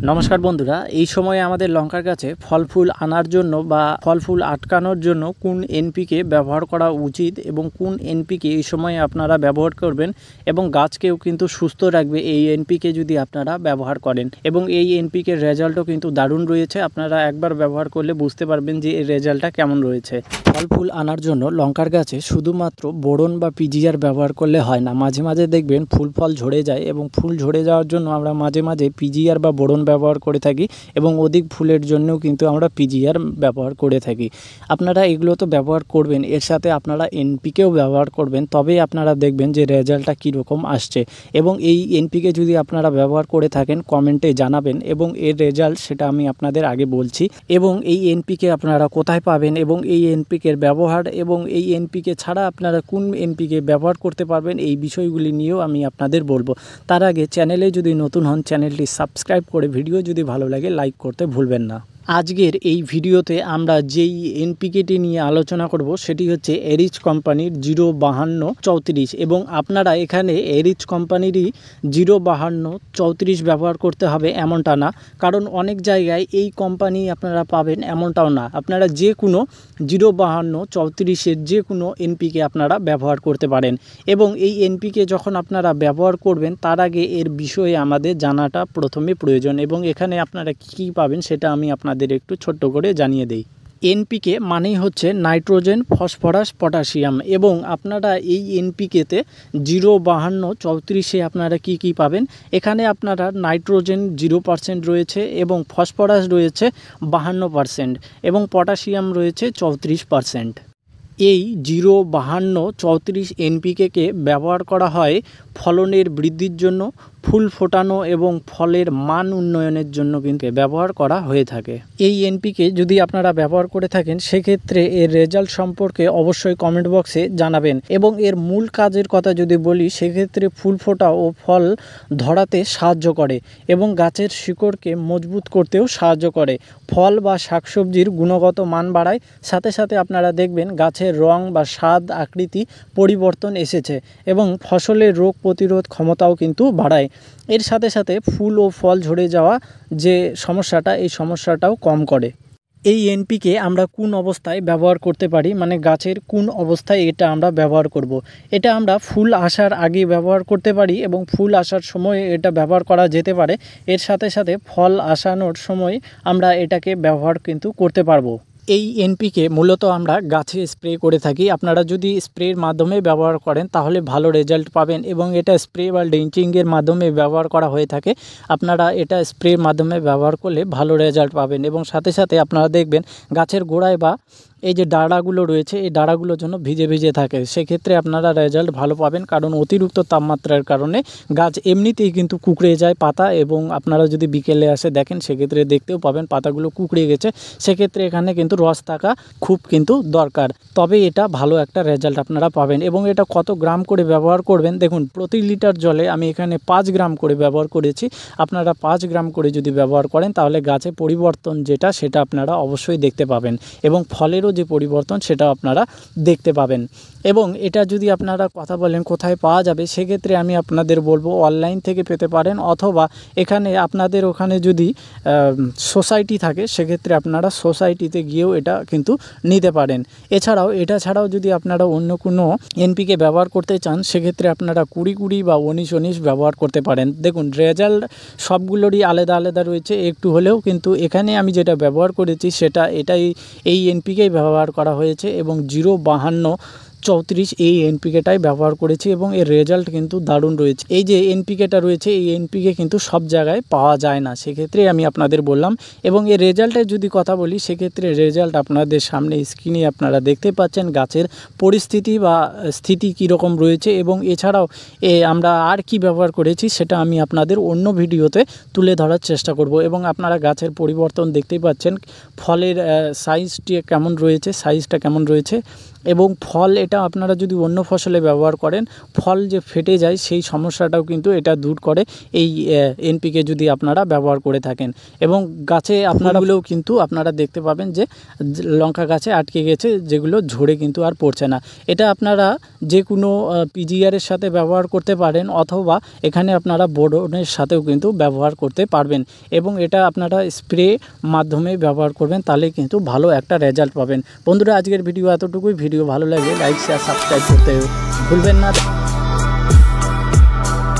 নমস্কার বন্ধুরা, এই সময়ে আমাদের লঙ্কার গাছে ফল ফুল আনার জন্য বা ফল ফুল আটকানোর জন্য কোন এনপিকে ব্যবহার করা উচিত এবং কোন এনপিকে এই সময়ে আপনারা ব্যবহার করবেন এবং গাছকেও কিন্তু সুস্থ রাখবে এই এনপিকে যদি আপনারা ব্যবহার করেন। এবং এই এনপিকে রেজাল্টও কিন্তু দারুণ রয়েছে। আপনারা একবার ব্যবহার করলে বুঝতে পারবেন যে এর রেজাল্টটা কেমন রয়েছে। ফল ফুল আনার জন্য লঙ্কার গাছে শুধুমাত্র বোরন বা পিজিআর ব্যবহার করলে হয় না, মাঝে মাঝে দেখবেন ফুল ফল ঝরে যায় এবং ফুল ঝরে যাওয়ার জন্য আমরা মাঝে মাঝে পিজিআর বা বোরন ব্যবহার করে থাকি এবং অধিক ফুলের জন্যও কিন্তু আমরা পিজিআর ব্যবহার করে থাকি। আপনারা এগুলো তো ব্যবহার করবেন, এর সাথে আপনারা এনপিকেও ব্যবহার করবেন, তবেই আপনারা দেখবেন যে রেজাল্টটা কীরকম আসছে। এবং এই এনপিকে যদি আপনারা ব্যবহার করে থাকেন কমেন্টে জানাবেন এবং এর রেজাল্ট সেটা আমি আপনাদের আগে বলছি। এবং এই এনপিকে আপনারা কোথায় পাবেন এবং এই এনপিকের ব্যবহার এবং এই এনপিকে ছাড়া আপনারা কোন এনপিকে ব্যবহার করতে পারবেন এই বিষয়গুলি নিয়েও আমি আপনাদের বলবো। তার আগে চ্যানেলে যদি নতুন হন চ্যানেলটি সাবস্ক্রাইব করে ভিডিও যদি ভালো লাগে লাইক করতে ভুলবেন না। আজকের এই ভিডিওতে আমরা যেই এনপিকেটি নিয়ে আলোচনা করব সেটি হচ্ছে এরিচ কোম্পানির 05234 এবং আপনারা এখানে এরিচ কোম্পানিরই 05234 ব্যবহার করতে হবে এমনটা না, কারণ অনেক জায়গায় এই কোম্পানি আপনারা পাবেন এমনটাও না। আপনারা যে কোনো 05234-এর যে কোনো এনপিকে আপনারা ব্যবহার করতে পারেন এবং এই এনপিকে যখন আপনারা ব্যবহার করবেন তার আগে এর বিষয়ে আমাদের জানাটা প্রথমে প্রয়োজন এবং এখানে আপনারা কী পাবেন সেটা আমি আপনাদের একটু ছোট্ট করে জানিয়ে দেই। এনপিকে মানেই হচ্ছে নাইট্রোজেন, ফসফরাস, পটাশিয়াম এবং আপনারা এই এনপিকেতে 05234-এ আপনারা কি পাবেন। এখানে আপনারা নাইট্রোজেন 0% রয়েছে এবং ফসফরাস রয়েছে 52% এবং পটাশিয়াম রয়েছে 34%। এই 05234 এনপিকে ব্যবহার করা হয় ফলনের বৃদ্ধির জন্য, ফুল ফোটানো এবং ফলের মান উন্নয়নের জন্য কিন্তু ব্যবহার করা হয়ে থাকে। এই এনপিকে যদি আপনারা ব্যবহার করে থাকেন সেক্ষেত্রে এর রেজাল্ট সম্পর্কে অবশ্যই কমেন্ট বক্সে জানাবেন। এবং এর মূল কাজের কথা যদি বলি সেক্ষেত্রে ফুল ফোটা ও ফল ধরাতে সাহায্য করে এবং গাছের শিকড়কে মজবুত করতেও সাহায্য করে। ফল বা শাকসবজির গুণগত মান বাড়ায়, সাথে সাথে আপনারা দেখবেন গাছের রং বা স্বাদ আকৃতি পরিবর্তন এসেছে এবং ফসলের রোগ প্রতিরোধ ক্ষমতাও কিন্তু বাড়ায়। এর সাথে সাথে ফুল ও ফল ঝরে যাওয়া যে সমস্যাটা, এই সমস্যাটাও কম করে। এই এনপিকে আমরা কোন অবস্থায় ব্যবহার করতে পারি, মানে গাছের কোন অবস্থায় এটা আমরা ব্যবহার করব। এটা আমরা ফুল আসার আগে ব্যবহার করতে পারি এবং ফুল আসার সময় এটা ব্যবহার করা যেতে পারে। এর সাথে সাথে ফল আসানোর সময় আমরা এটাকে ব্যবহার কিন্তু করতে পারবো। এই এনপিকে মূলত আমরা গাছে স্প্রে করে থাকি। আপনারা যদি স্প্রের মাধ্যমে ব্যবহার করেন তাহলে ভালো রেজাল্ট পাবেন এবং এটা স্প্রে বা ড্রিঞ্চিংয়ের মাধ্যমে ব্যবহার করা হয়ে থাকে। আপনারা এটা স্প্রের মাধ্যমে ব্যবহার করলে ভালো রেজাল্ট পাবেন এবং সাথে সাথে আপনারা দেখবেন গাছের গোড়ায় বা এই যে ডাঁড়াগুলো রয়েছে এই ডাঁড়াগুলোর জন্য ভিজে ভিজে থাকে, সেক্ষেত্রে আপনারা রেজাল্ট ভালো পাবেন, কারণ অতিরিক্ত তাপমাত্রার কারণে গাছ এমনিতেই কিন্তু কুঁকড়ে যায় পাতা এবং আপনারা যদি বিকেলে আসে দেখেন সেক্ষেত্রে দেখতেও পাবেন পাতাগুলো কুঁকড়ে গেছে। সেক্ষেত্রে এখানে কিন্তু রস থাকা খুব কিন্তু দরকার, তবে এটা ভালো একটা রেজাল্ট আপনারা পাবেন। এবং এটা কত গ্রাম করে ব্যবহার করবেন দেখুন, প্রতি লিটার জলে আমি এখানে 5 গ্রাম করে ব্যবহার করেছি। আপনারা 5 গ্রাম করে যদি ব্যবহার করেন তাহলে গাছে পরিবর্তন যেটা সেটা আপনারা অবশ্যই দেখতে পাবেন এবং ফলেরও যে পরিবর্তন সেটা আপনারা দেখতে পাবেন। এবং এটা যদি আপনারা কথা বলেন কোথায় পাওয়া যাবে, সেক্ষেত্রে আমি আপনাদের বলবো অনলাইন থেকে পেতে পারেন অথবা এখানে আপনাদের ওখানে যদি সোসাইটি থাকে সেক্ষেত্রে আপনারা সোসাইটিতে গিয়েও এটা কিন্তু নিতে পারেন। এটা ছাড়াও যদি আপনারা অন্য কোনো এনপিকে ব্যবহার করতে চান সেক্ষেত্রে আপনারা 20 বা 19 ব্যবহার করতে পারেন। দেখুন রেজাল্ট সবগুলোরই আলাদা আলাদা রয়েছে একটু হলেও, কিন্তু এখানে আমি যেটা ব্যবহার করেছি এই এনপিকেই ব্যবহার করা হয়েছে এবং 05234 এই এনপিকেটাই ব্যবহার করেছি এবং এর রেজাল্ট কিন্তু দারুণ রয়েছে। এই যে এনপিকেটা রয়েছে এই এনপিকে কিন্তু সব জায়গায় পাওয়া যায় না, সেক্ষেত্রে আমি আপনাদের বললাম। এবং এর রেজাল্টের যদি কথা বলি সেক্ষেত্রে রেজাল্ট আপনাদের সামনে স্ক্রিনে আপনারা দেখতে পাচ্ছেন গাছের পরিস্থিতি বা স্থিতি কীরকম রয়েছে। এবং এছাড়াও আমরা আর কি ব্যবহার করেছি সেটা আমি আপনাদের অন্য ভিডিওতে তুলে ধরার চেষ্টা করব। এবং আপনারা গাছের পরিবর্তন দেখতেই পাচ্ছেন, ফলের সাইজটা কেমন রয়েছে এবং ফল এটা আপনারা যদি অন্য ফসলে ব্যবহার করেন, ফল যে ফেটে যায় সেই সমস্যাটাও কিন্তু এটা দূর করে এই এনপিকে যদি আপনারা ব্যবহার করে থাকেন। এবং গাছে আপনারাগুলোও কিন্তু আপনারা দেখতে পাবেন যে লঙ্কা গাছে আটকে গেছে, যেগুলো ঝরে কিন্তু আর পড়ছে না। এটা আপনারা যে কোনো পিজিআরের সাথে ব্যবহার করতে পারেন, অথবা এখানে আপনারা বোরনের সাথেও কিন্তু ব্যবহার করতে পারবেন। এবং এটা আপনারা স্প্রে মাধ্যমে ব্যবহার করবেন, তাহলে কিন্তু ভালো একটা রেজাল্ট পাবেন। বন্ধুরা, আজকের ভিডিও এতটুকুই। ভিডিও ভালো লাগলে লাইক, শেয়ার, সাবস্ক্রাইব করতে ভুলবেন না।